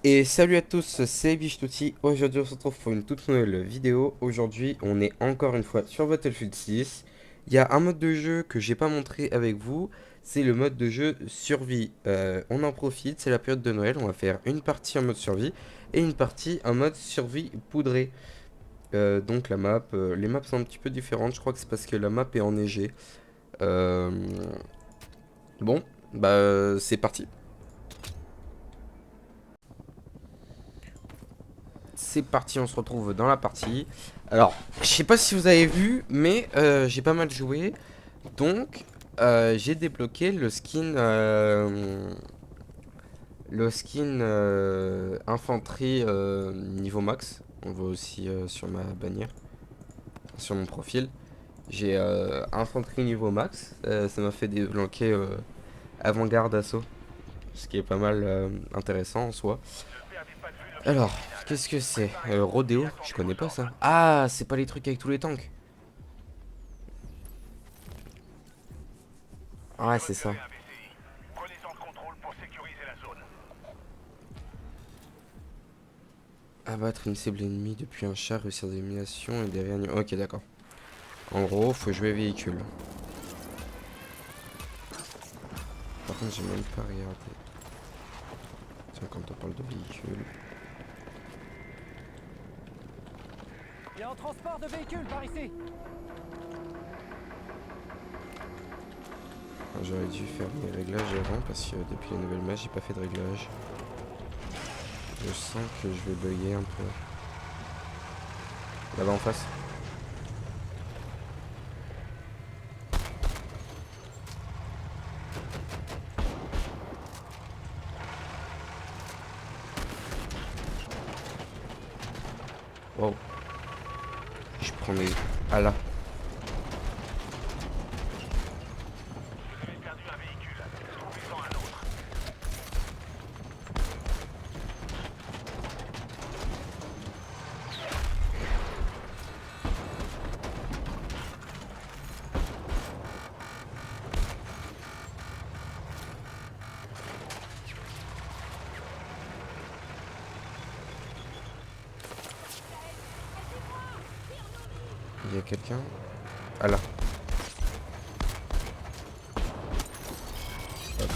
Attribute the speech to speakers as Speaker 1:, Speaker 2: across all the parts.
Speaker 1: Et salut à tous, c'est Bichtouti. Aujourd'hui, on se retrouve pour une toute nouvelle vidéo. Aujourd'hui, on est encore une fois sur Battlefield 6. Il y a un mode de jeu que j'ai pas montré avec vous, c'est le mode de jeu survie. On en profite, c'est la période de Noël. On va faire une partie en mode survie et une partie en mode survie poudrée. Donc la map, les maps sont un petit peu différentes. Je crois que c'est parce que la map est enneigée. Euh, bon, c'est parti. C'est parti, on se retrouve dans la partie. Alors, je sais pas si vous avez vu, mais j'ai pas mal joué. Donc, j'ai débloqué le skin infanterie niveau max. On voit aussi sur ma bannière, sur mon profil. J'ai infanterie niveau max. Ça m'a fait débloquer avant-garde assaut, ce qui est pas mal intéressant en soi. Alors, qu'est-ce que c'est Rodéo, je connais pas ça. Ah, c'est pas les trucs avec tous les tanks. Ouais, c'est ça. Abattre une cible ennemie depuis un char, réussir des éliminations et des réanimations. Ok, d'accord. En gros, faut jouer véhicule. Par contre, j'ai même pas regardé. Tiens, quand on parle de véhicule.
Speaker 2: Il y a un transport de véhicules par ici.
Speaker 1: J'aurais dû faire mes réglages avant parce que depuis la nouvelle match, j'ai pas fait de réglage. Je sens que je vais bugger un peu. Là-bas en face. Wow. Je prends mes. Ah là. Il y a quelqu'un. Ah là. Hop.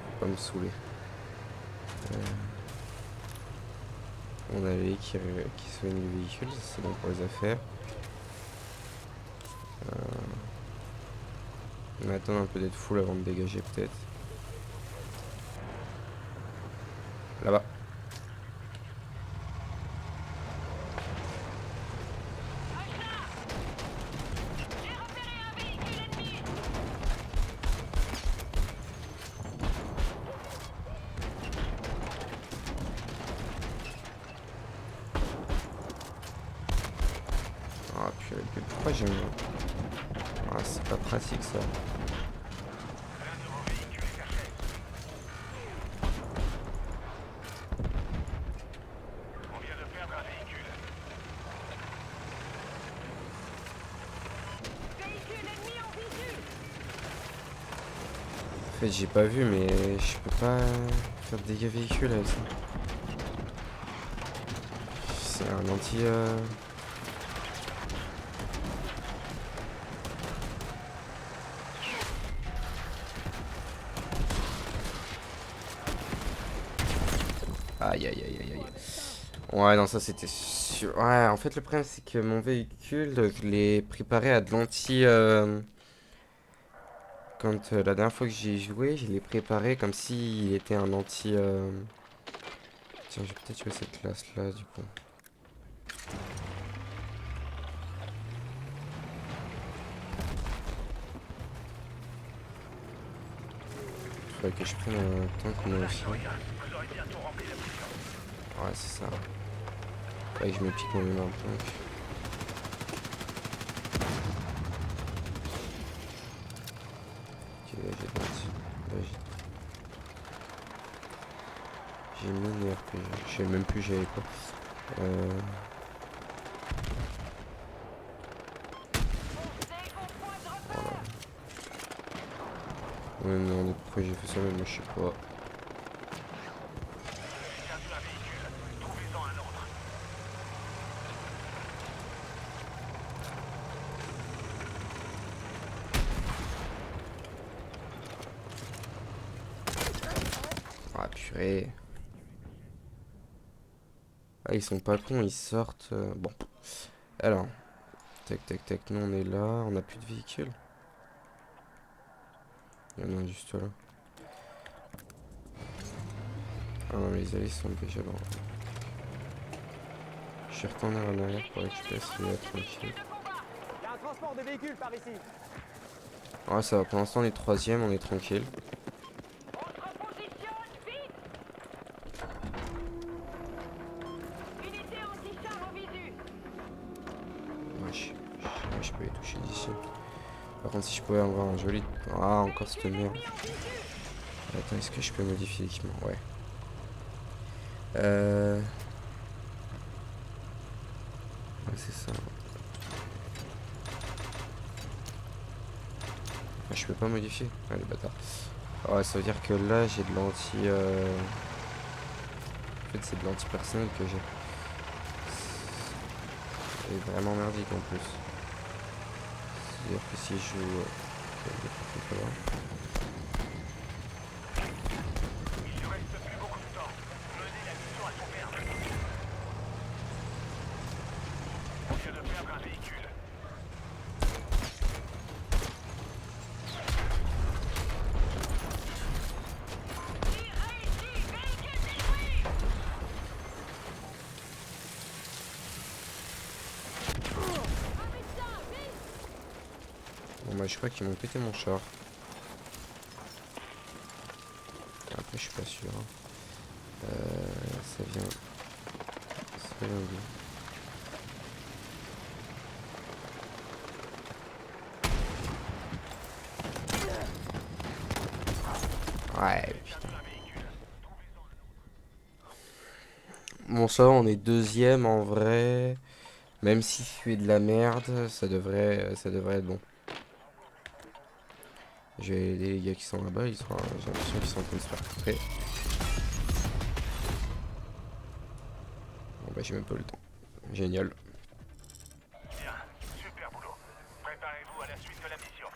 Speaker 1: Faut pas me saouler. On a les qui soigne les véhicules, c'est bon pour les affaires. On va attendre un peu d'être full avant de dégager peut-être. Là-bas. Ah purée, pourquoi j'ai... Ah, c'est pas pratique ça. En fait j'ai pas vu mais je peux pas faire de dégâts véhicules avec ça. C'est un anti... Aïe aïe aïe aïe aïe. Ouais non ça c'était sûr. Ouais en fait le problème c'est que mon véhicule je l'ai préparé à de l'anti... Quand la dernière fois que j'ai joué je l'ai préparé comme s'il était un anti... Tiens je vais peut-être jouer cette classe là du coup. Faudrait que je prenne un tank moi aussi. Ouais c'est ça. Faudrait que je me pique moi-même un tank. Ok, là, j'ai parti. Là, j'ai mis une RPG. Je sais même plus j'avais quoi. Euh... Voilà. Ouais, non, pourquoi j'ai fait ça, mais moi je sais pas. Ah purée. Ah ils sont pas cons, ils sortent. Bon. Alors. Tac tac tac, nous on est là, on a plus de véhicules. Il y en a un juste là. Ah non mais les alliés sont déjà là. Je suis retourné en arrière pour récupérer celui-là tranquille.
Speaker 2: Il y a un transport de véhicules par ici.
Speaker 1: Ouais ça va, pour l'instant on est troisième, on est tranquille.
Speaker 3: On se repositionne, vite! Unité anti-char en visu.
Speaker 1: Ouais, je peux les toucher d'ici. Par contre si je pouvais avoir un joli... Ah encore cette merde. Attends, est-ce que je peux modifier l'équipement? Ouais. Ouais c'est ça. Ah, je peux pas modifier. Ah les bâtards. Ouais ça veut dire que là j'ai de l'anti... En fait c'est de l'anti-personnel que j'ai. C'est vraiment merdique en plus. C'est-à-dire que si je joue... ok, des fois, faut pas voir.
Speaker 4: Il ne reste plus beaucoup de temps. Menez la mission à son terme. On vient de perdre un véhicule.
Speaker 1: Bon bah je crois qu'ils m'ont pété mon char. Après je suis pas sûr. Ça vient... Ça vient d'où? Ouais, putain. Bon, ça va, on est deuxième en vrai. Même si je fais de la merde, ça devrait être bon. J'ai les gars qui sont là-bas, j'ai l'impression qu'ils sont en train de se faire couper. Bon, bah, j'ai même pas le temps. Génial.
Speaker 4: Bien, super boulot. Préparez-vous à la suite de la mission.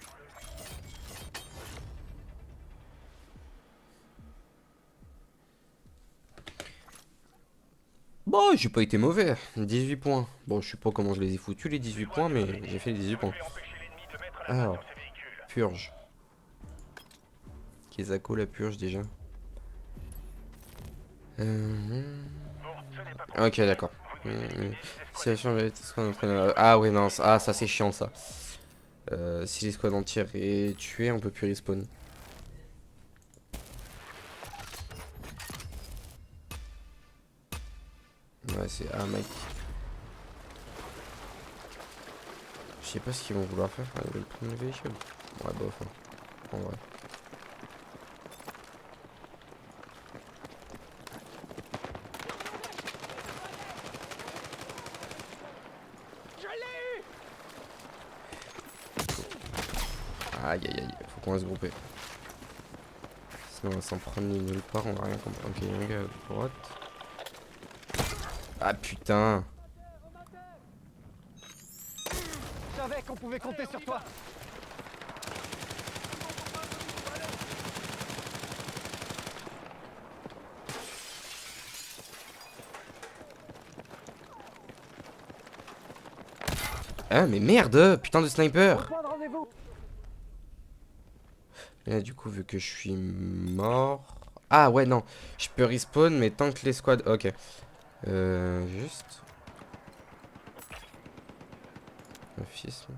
Speaker 1: Bon, j'ai pas été mauvais. 18 points. Bon, je sais pas comment je les ai foutus, les 18 points, mais j'ai fait les 18 points.
Speaker 4: Je vais empêcher l'ennemi de mettre la main
Speaker 1: Alors,
Speaker 4: sur ses véhicules.
Speaker 1: purge. Kezako, la purge déjà.
Speaker 4: Bon, ce n'est pas
Speaker 1: Ok,
Speaker 4: compliqué.
Speaker 1: d'accord.
Speaker 4: Vous devez éliminer les
Speaker 1: Situation
Speaker 4: escouades.
Speaker 1: avec l'escouade entraîneur. Ah oui, non, ah, ça c'est chiant ça. Si l'escouade entière est tuée, on peut plus respawn. Ouais, c'est... Ah, mec. Je sais pas ce qu'ils vont vouloir faire. Ah, ils veulent prendre le véhicule. Ouais, bof. Hein. En vrai. Aïe, aïe, aïe. Faut qu'on reste groupé. Sinon, on va s'en prendre nulle part. On va rien comprendre. Ok, il y a un gars à droite. Ah, putain.
Speaker 2: Je savais qu'on pouvait compter sur toi.
Speaker 1: Ah, mais merde. Putain de
Speaker 2: Au
Speaker 1: sniper.
Speaker 2: point de rendez-vous.
Speaker 1: Et là, du coup, vu que je suis mort... Ah, ouais, non. Je peux respawn, mais tant que les squads... Ok. Juste... Graphisme.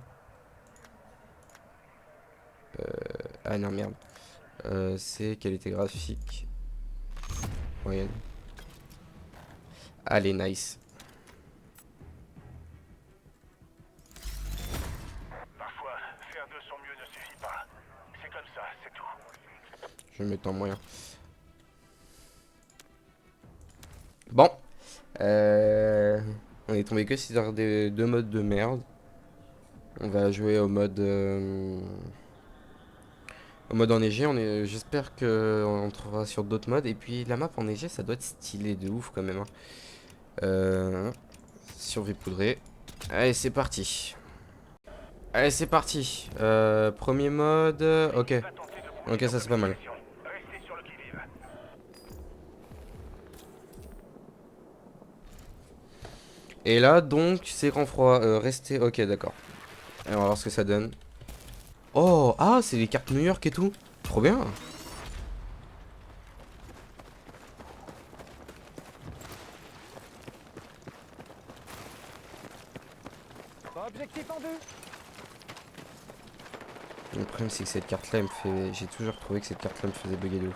Speaker 1: Ah, non, merde. C'est qualité graphique. Moyenne. Allez, nice.
Speaker 4: Parfois, faire de son mieux ne suffit pas. C'est comme ça, c'est tout.
Speaker 1: Je vais me mettre en moyen. Bon. On est tombé que sur des deux modes de merde. On va jouer au mode enneigé. J'espère que on trouvera sur d'autres modes. Et puis la map enneigée, ça doit être stylé de ouf quand même. Hein. Survie poudrée. Allez, c'est parti. Allez, c'est parti. Premier mode. Ok.
Speaker 4: Va tenter de
Speaker 1: Ok,
Speaker 4: bouger
Speaker 1: ça c'est pas mal.
Speaker 4: position. Restez sur le qui-vive.
Speaker 1: Et là, donc, c'est grand froid. Restez. Ok, d'accord. Et on va voir ce que ça donne. Oh, ah, c'est les cartes New York et tout. Trop bien.
Speaker 2: Objectif en vue.
Speaker 1: Le problème, c'est que cette carte-là, elle me fait. J'ai toujours trouvé que cette carte-là me faisait bugger de ouf.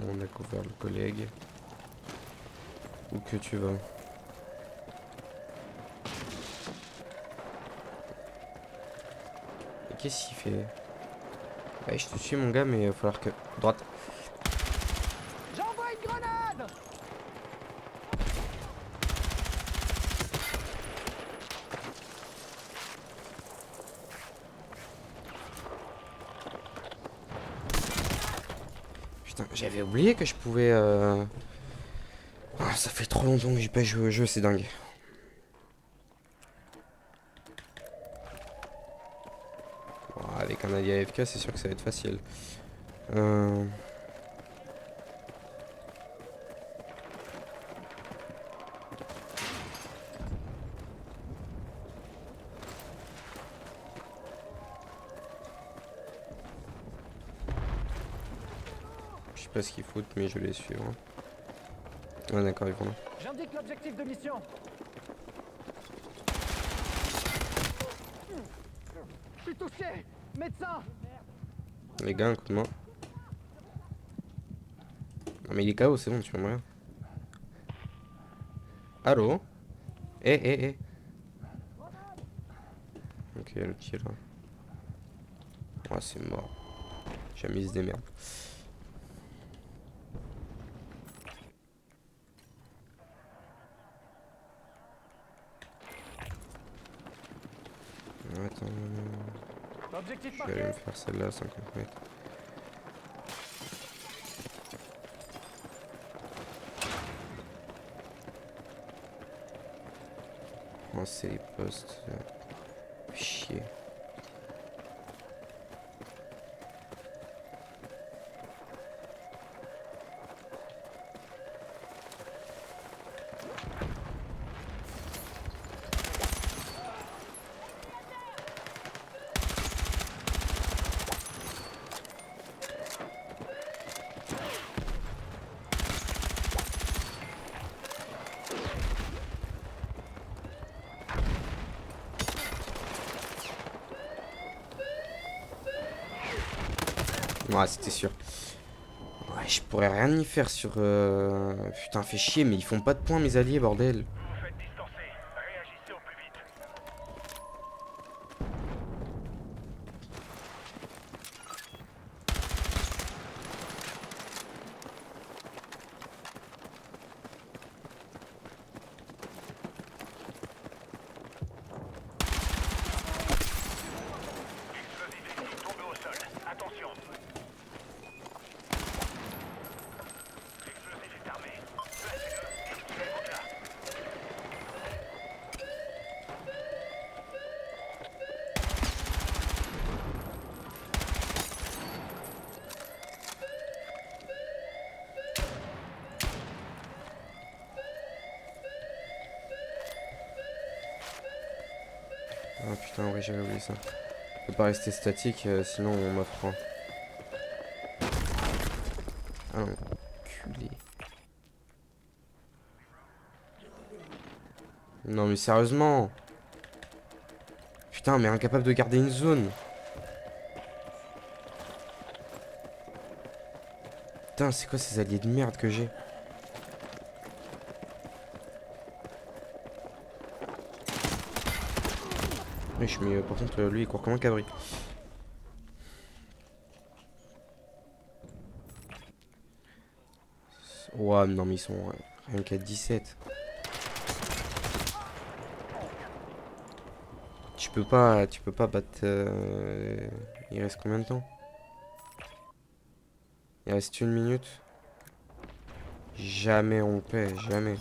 Speaker 1: On a couvert le collègue. Où que tu vas. Et qu'est-ce qu'il fait? Ouais, je te suis, mon gars, mais il va falloir que. Droite.
Speaker 2: J'envoie une grenade.
Speaker 1: Putain, j'avais oublié que je pouvais. Ah, ça fait trop longtemps que j'ai pas joué au jeu, c'est dingue. Bon, avec un allié AFK, c'est sûr que ça va être facile. Euh... Je sais pas ce qu'ils foutent, mais je vais les suivre. Ah d'accord, ils vont là.
Speaker 2: J'indique l'objectif de mission. Je suis touché. Médecin.
Speaker 1: Les gars, un coup de main. Non mais il est KO, c'est bon, tu vois rien. Allô? Eh. Ok, le petit est là. Ouais, c'est mort. Jamais il se démerde. Attends,
Speaker 2: Objectif
Speaker 1: je vais aller
Speaker 2: marqué.
Speaker 1: me faire celle-là à 50 mètres. Oh, c'est les postes. Chier. Ouais, c'était sûr. Ouais, je pourrais rien y faire sur... Putain, fait chier, mais ils font pas de points, mes alliés, bordel.
Speaker 4: Vous vous faites distancer. Réagissez au plus vite. Explosif ici, tombez au sol. Attention. L'explosif est armé. Placez-le et tirez-vous là.
Speaker 1: Ah putain, ouais, j'avais oublié ça. Je peux pas rester statique, sinon on m'apprend. Ah, enculé. Non mais sérieusement. Putain, mais incapable de garder une zone. Putain, c'est quoi ces alliés de merde que j'ai? Wesh, mais par contre, lui, il court comme un cabri. Ouah, non, mais ils sont rien qu'à 17. Tu peux pas battre. Il reste combien de temps? Il reste 1 minute. Jamais on paie, jamais.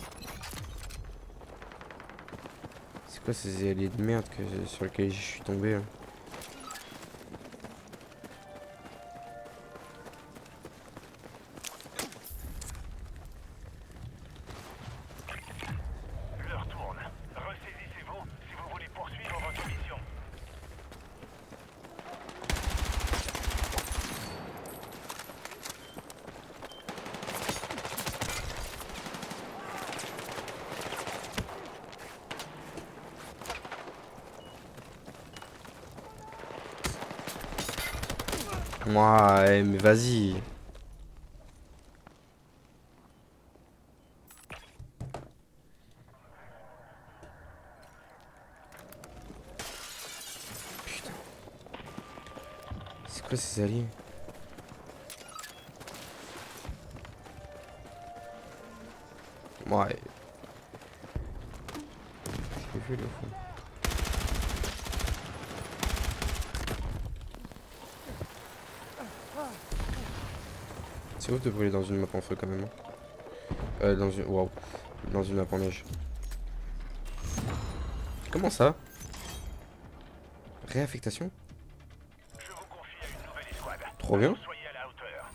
Speaker 1: quoi ces alliés de merde sur lesquels je suis tombé là?
Speaker 4: L'heure tourne. Ressaisissez-vous si vous voulez poursuivre votre mission.
Speaker 1: Ouais, mais vas-y. Putain. C'est quoi ces alliés? Ouais. Je l'ai vu le fond. C'est ouf de brûler dans une map en feu quand même. Hein. Dans une. Waouh. Dans une map en neige. Comment ça? Réaffectation?
Speaker 4: Je vous confie à une nouvelle escouade.
Speaker 1: Trop bien.
Speaker 4: Soyez à la hauteur.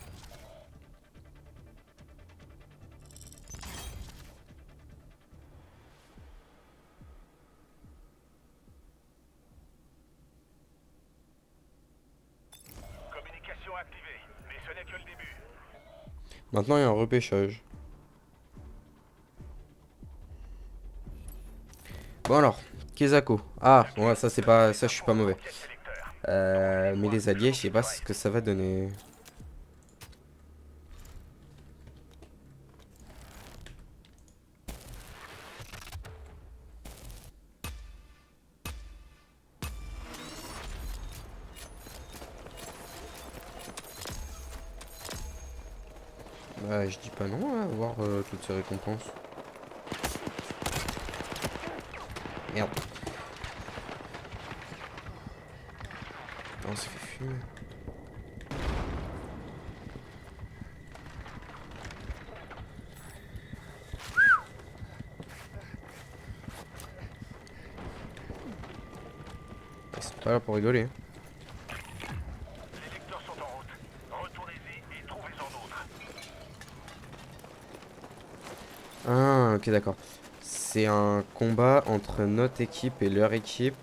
Speaker 4: Communication activée, mais ce n'est que le début.
Speaker 1: Maintenant il y a un repêchage. Bon alors, Kezako. Ah, ouais, ça c'est pas. Ça je suis pas mauvais.
Speaker 4: Pièce sélecteur.
Speaker 1: Mais les alliés, je sais pas ce que ça va donner. Bah, je dis pas non à avoir toutes ces récompenses. Merde. On se fait fumer. C'est pas là pour rigoler. Hein.
Speaker 4: Les lecteurs sont en route. Retournez-y et trouvez-en d'autres.
Speaker 1: Ah, ok, d'accord. C'est un combat entre notre équipe et leur équipe.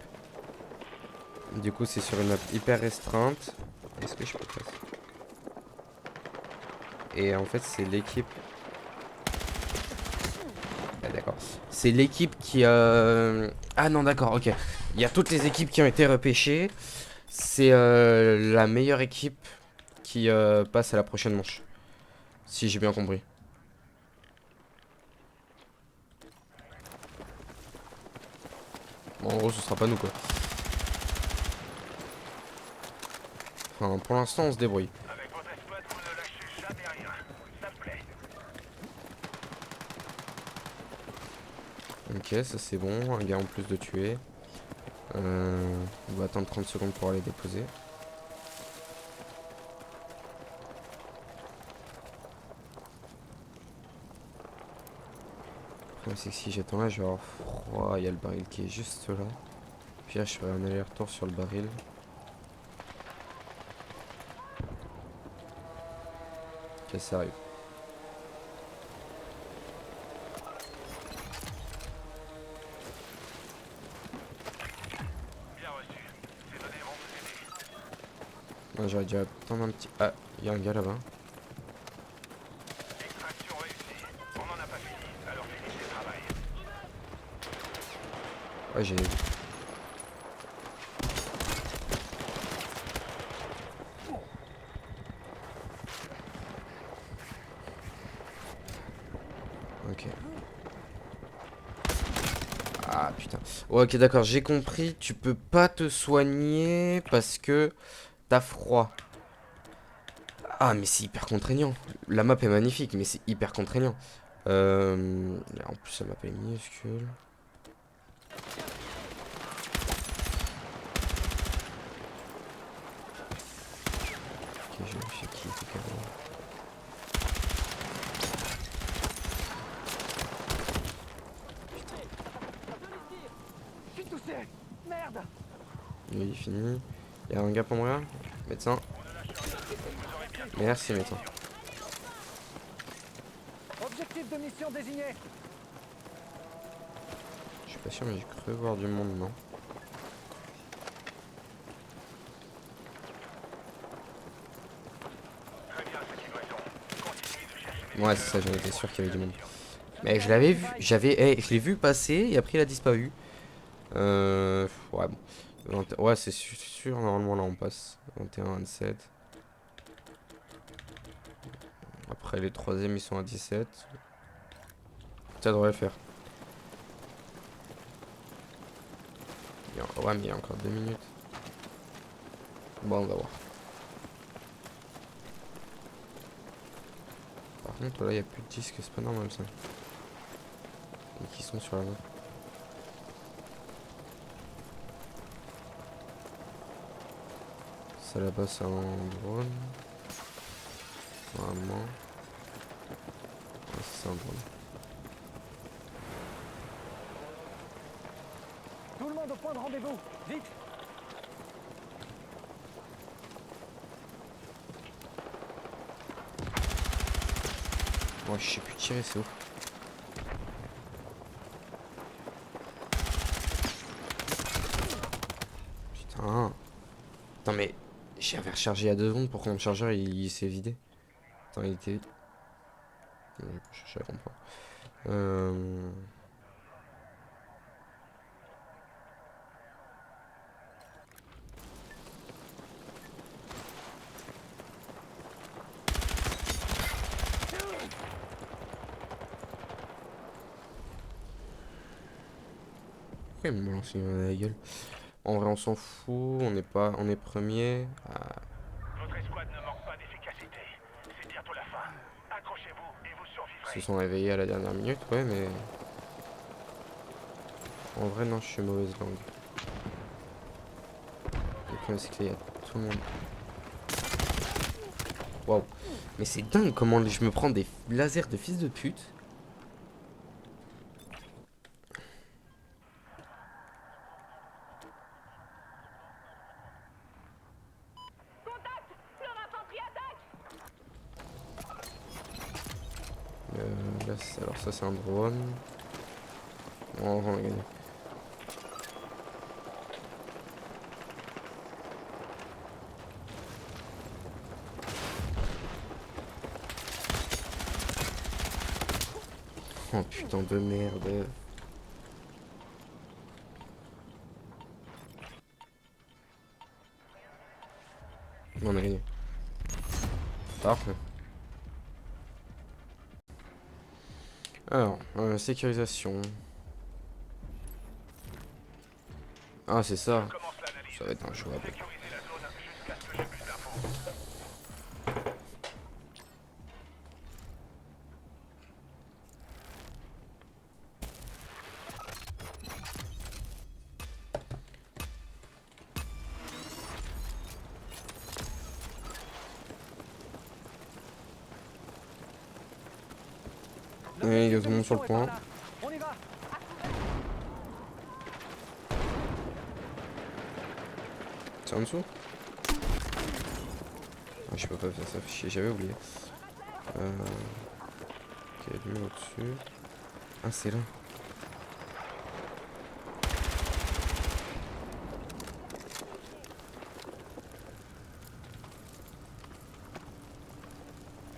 Speaker 1: Du coup, c'est sur une map hyper restreinte. Est-ce que je peux passer? Et en fait, c'est l'équipe. Ah, d'accord. C'est l'équipe qui. Ah non, d'accord, ok. Il y a toutes les équipes qui ont été repêchées. C'est la meilleure équipe qui passe à la prochaine manche. Si j'ai bien compris. Bon, en gros, ce sera pas nous, quoi. Enfin, pour l'instant, on se débrouille.
Speaker 4: Avec votre escouade, vous ne lâchez jamais rien. Ça me plaît.
Speaker 1: Ok, ça c'est bon. Un gars en plus de tuer. On va attendre 30 secondes pour aller déposer. Le problème, c'est que si j'attends là, je vais avoir froid. Il y a le baril qui est juste là. Puis là, je ferai un aller-retour sur le baril. Ok, ça arrive.
Speaker 4: Bien reçu. Ces données vont vous aider.
Speaker 1: Non, j'aurais dû attendre un petit. Ah, il y a un gars là-bas.
Speaker 4: Extraction réussie. On n'en a pas fini, alors finissez le travail.
Speaker 1: Ouais, j'ai. Ok. Ah putain. Ouais, ok, d'accord, j'ai compris. Tu peux pas te soigner parce que t'as froid. Ah, mais c'est hyper contraignant. La map est magnifique, mais c'est hyper contraignant. En plus, la map est minuscule. Ok, je vais vérifier qui était carrément.
Speaker 2: Merde!
Speaker 1: Oui, fini. Il y a un gars pour moi. Médecin. Merci, médecin.
Speaker 2: Objectif de mission désigné.
Speaker 1: Je suis pas sûr, mais j'ai cru voir du monde, non?
Speaker 4: Très bien cette livraison. Continuez de chercher.
Speaker 1: Ouais, c'est ça, j'en étais sûr qu'il y avait du monde. Mais je l'avais vu, je l'ai vu passer et après il a disparu. Ouais, bon. Ouais, c'est sûr, normalement là on passe. 21, 27. Après les troisièmes ils sont à 17. Ça devrait le faire. Ouais, mais il y a encore 2 minutes. Bon, on va voir. Par contre, là il n'y a plus de disques, c'est pas normal ça. Et qui sont sur la map. Ça là-bas c'est un drone. Normalement. Ouais, c'est un drone.
Speaker 2: Tout le monde au point de rendez-vous. Vite!
Speaker 1: Ouais, je sais plus tirer, c'est ouf. Putain. Attends, mais j'avais rechargé il y a 2 secondes pour que mon chargeur il s'est vidé. Attends, il était vide. Je comprends. Il me lance une à la gueule. En vrai, on s'en fout. On n'est pas, on est premier. Ah,
Speaker 4: Votre escouade ne manque pas d'efficacité. C'est bientôt la fin. Accrochez-vous et vous
Speaker 1: ils se
Speaker 4: survivrez.
Speaker 1: sont réveillés à la dernière minute, ouais, mais en vrai, non, je suis mauvaise langue. Le problème, c'est qu'il y a tout le monde. Waouh. Mais c'est dingue comment je me prends des lasers de fils de pute.
Speaker 3: Contact! Leur infanterie attaque!
Speaker 1: Là, alors ça, c'est un drone. Bon, on a gagné. Oh putain de merde. On a gagné. Parfait. Alors, sécurisation. Ah, c'est ça.
Speaker 4: Commence l'analyse.
Speaker 1: Ça va être injouable.
Speaker 4: Sécurisez la zone jusqu'à ce que j'ai plus d'infos.
Speaker 1: Ouais, il y a tout le monde sur le point.
Speaker 2: On y va!
Speaker 1: C'est en dessous? Ah, je peux pas faire ça, fait chier, j'avais oublié. Ok, lui au-dessus. Ah, c'est là.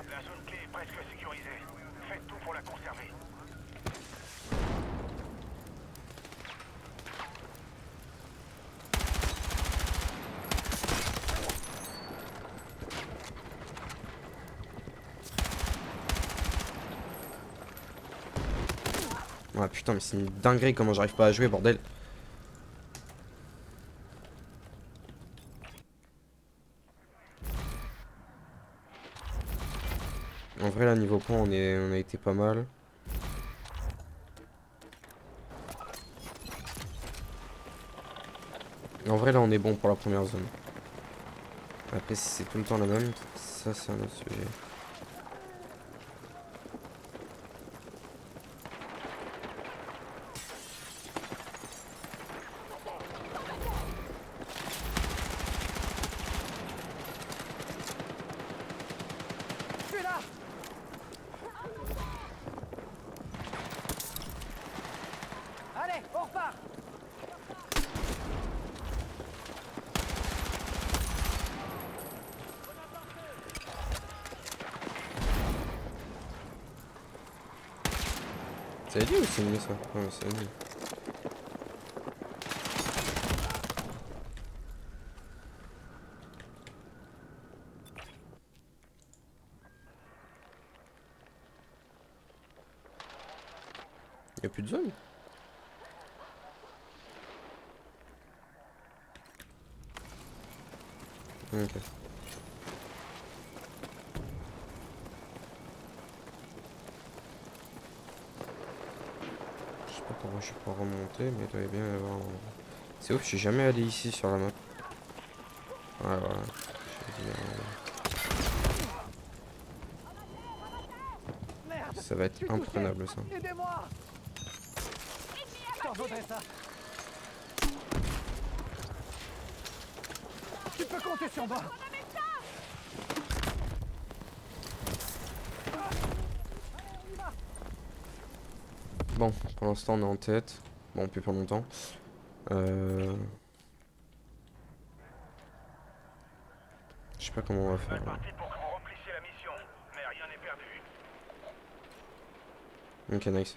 Speaker 4: La zone clé est presque sécurisée. Faites tout pour la conserver.
Speaker 1: Ah putain, mais c'est une dinguerie comment j'arrive pas à jouer, bordel. En vrai, là, niveau point, on a été pas mal. En vrai, là, on est bon pour la première zone. Après, si c'est tout le temps la même, ça, c'est un autre sujet.
Speaker 2: Allez, on repart.
Speaker 1: C'est lui ou c'est mieux ça? Ouais, c'est lui. Y'a plus de zone? Ok. Je sais pas comment je suis pas remonter, mais il doit bien y avoir un... C'est ouf, je suis jamais allé ici sur la map. Ouais, voilà. Je vais dire,
Speaker 2: Merde.
Speaker 1: ça va être
Speaker 2: Je suis touché.
Speaker 1: imprenable ça.
Speaker 2: Aidez-moi. Je t'en vaudrais ça. Tu peux compter sur moi.
Speaker 1: Bon, pour l'instant on est en tête. Bon, plus pour longtemps. Je sais pas comment on va faire.
Speaker 4: Mal parti pour que vous remplissiez la mission, mais rien n'est perdu.
Speaker 1: Ok, nice.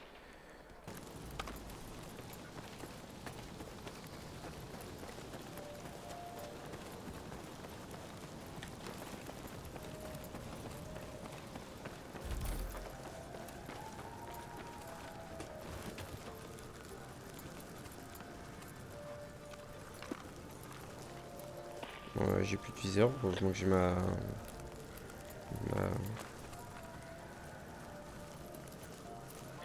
Speaker 1: J'ai plus de viseur, heureusement que j'ai ma...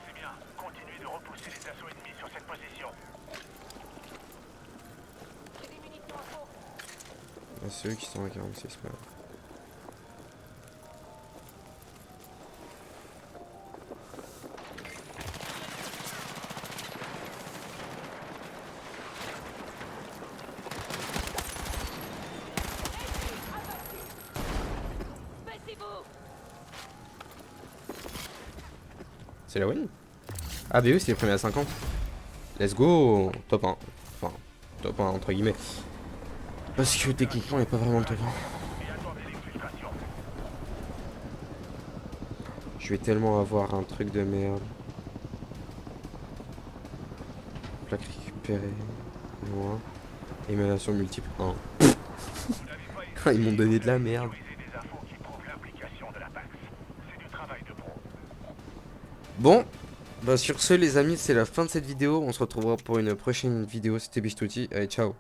Speaker 4: C'est bien, continuez de repousser les assauts ennemis sur cette position.
Speaker 3: J'ai des munitions à fond.
Speaker 1: Ah, c'est eux qui sont à 46, merde.
Speaker 3: Baissez-vous.
Speaker 1: C'est la win? Ah bah oui, c'est le premier à 50. Let's go! Top 1. Enfin, top 1 entre guillemets. Parce que techniquement, il n'est pas vraiment le top 1.
Speaker 4: Et attendez l'exfiltration.
Speaker 1: Je vais tellement avoir un truc de merde. Plaque récupérée. Moi. Émanation multiple 1.
Speaker 4: Vous n'avez pas
Speaker 1: Ils m'ont donné de la merde.
Speaker 4: utiliser des infos qui prouvent l'implication de la PAX. C'est du travail de pro.
Speaker 1: Bon, bah sur ce les amis, c'est la fin de cette vidéo. On se retrouvera pour une prochaine vidéo. C'était Bichtouti. Allez, ciao.